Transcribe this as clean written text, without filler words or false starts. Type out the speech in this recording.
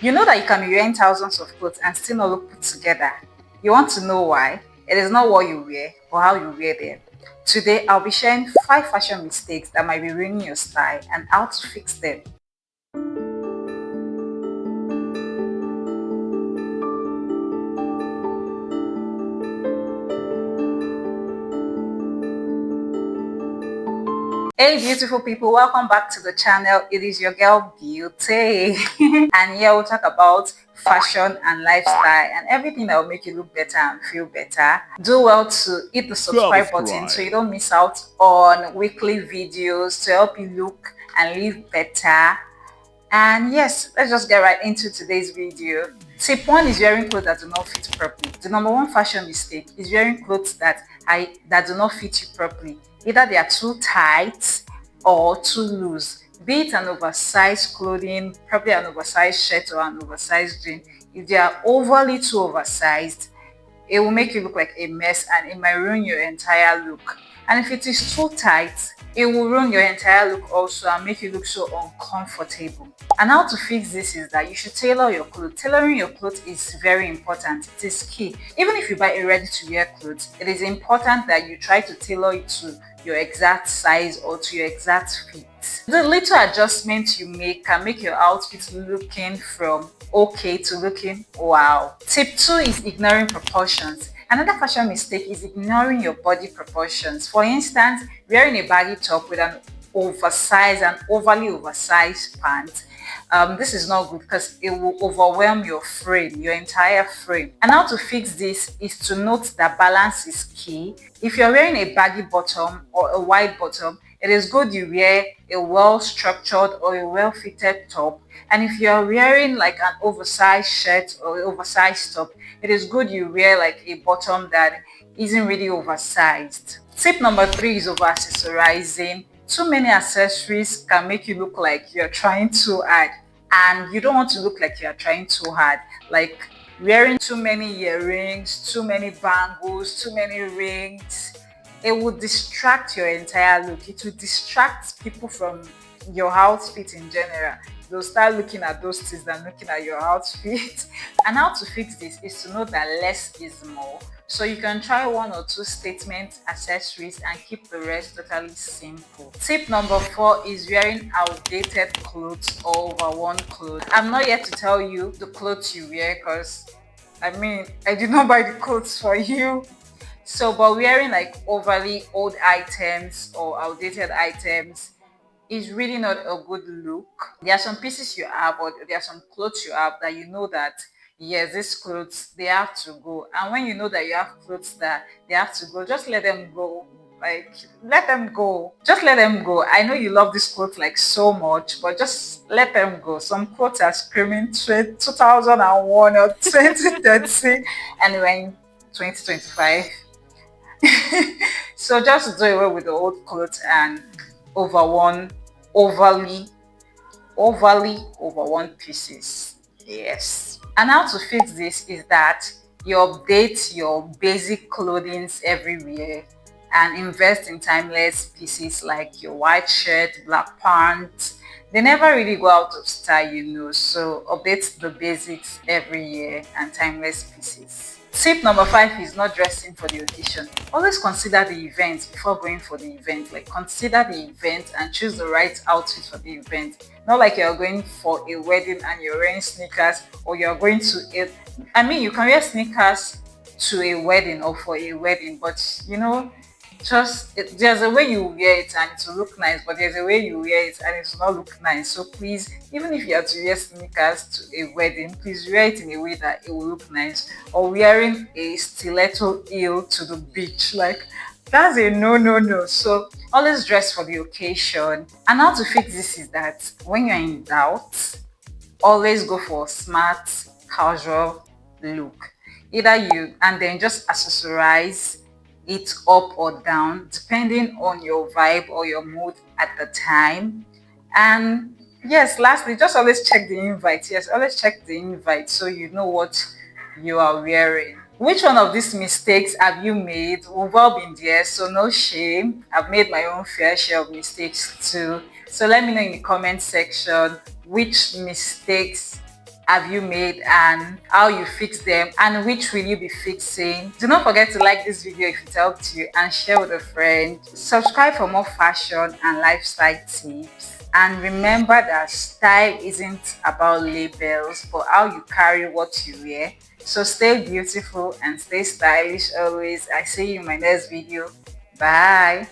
You know that you can be wearing thousands of clothes and still not look put together. You want to know why? It is not what you wear or how you wear them. Today, I'll be sharing 5 fashion mistakes that might be ruining your style and how to fix them. Hey beautiful people, welcome back to the channel. It is your girl Beauty. And here we'll talk about fashion and lifestyle and everything that will make you look better and feel better. Do well to hit the subscribe button so you don't miss out on weekly videos to help you look and live better. And yes, let's just get right into today's video. Tip one is wearing clothes that do not fit properly. The number one fashion mistake is wearing clothes that do not fit you properly. Either they are too tight or too loose. Be it an oversized clothing, probably an oversized shirt or an oversized jean. If they are overly too oversized, it will make you look like a mess and it might ruin your entire look. And if it is too tight, it will ruin your entire look also and make you look so uncomfortable. And how to fix this is that you should tailor your clothes. Tailoring your clothes is very important. It is key. Even if you buy a ready-to-wear clothes, it is important that you try to tailor it to your exact size or to your exact fit. The little adjustments you make can make your outfit looking from okay to looking wow. Tip two is ignoring proportions. Another fashion mistake is ignoring your body proportions. For instance, wearing a baggy top with an oversized and overly oversized pants. This is not good because it will overwhelm your frame, your entire frame. And how to fix this is to note that balance is key. If you're wearing a baggy bottom or a wide bottom, it is good you wear a well-structured or a well-fitted top. And if you're wearing like an oversized shirt or oversized top, it is good you wear like a bottom that isn't really oversized. Tip number three is over accessorizing. Too many accessories can make you look like you're trying too hard, and you don't want to look like you're trying too hard. Like wearing too many earrings, too many bangles, too many rings, it will distract your entire look. It will distract people from your outfit in general. They'll start looking at those things than looking at your outfit. And how to fix this is to know that less is more. So you can try one or two statement accessories and keep the rest totally simple. Tip number four is wearing outdated clothes or overworn clothes. I'm not here to tell you the clothes you wear because I did not buy the clothes for you. So, but wearing like overly old items or outdated items is really not a good look. There are some pieces you have or there are some clothes you have that you know that yes, these clothes they have to go. And when you know that you have clothes that they have to go, just let them go. Like let them go. Just let them go. I know you love this clothes like so much, but just let them go. Some clothes are screaming 2001 or 2030 and we're in 2025. So just do away with the old clothes and overworn, overly, overly overworn pieces. Yes. And how to fix this is that you update your basic clothing everywhere and invest in timeless pieces like your white shirt, black pants. They never really go out of style, so update the basics every year and timeless pieces. Tip number five is not dressing for the occasion. Always consider the event before going for the event. Like consider the event and choose the right outfit for the event. Not like you're going for a wedding and you're wearing sneakers, or you're going to a, you can wear sneakers to a wedding or for a wedding, but there's a way you wear it and it will look nice, but there's a way you wear it and it will not look nice. So please, even if you have to wear sneakers to a wedding, please wear it in a way that it will look nice. Or wearing a stiletto heel to the beach, like that's a no. So always dress for the occasion. And how to fix this is that when you're in doubt, always go for a smart, casual look. Either you and then just accessorize it up or down depending on your vibe or your mood at the time. And yes, lastly, just always check the invite. Yes, always check the invite so you know what you are wearing. Which one of these mistakes have you made? We've all been there, so no shame. I've made my own fair share of mistakes too. So let me know in the comment section which mistakes have you made and how you fix them and which will you be fixing. Do not forget to like this video if it helped you and share with a friend. Subscribe for more fashion and lifestyle tips. And remember that style isn't about labels, but how you carry what you wear. So stay beautiful and stay stylish always. I see you in my next video. Bye.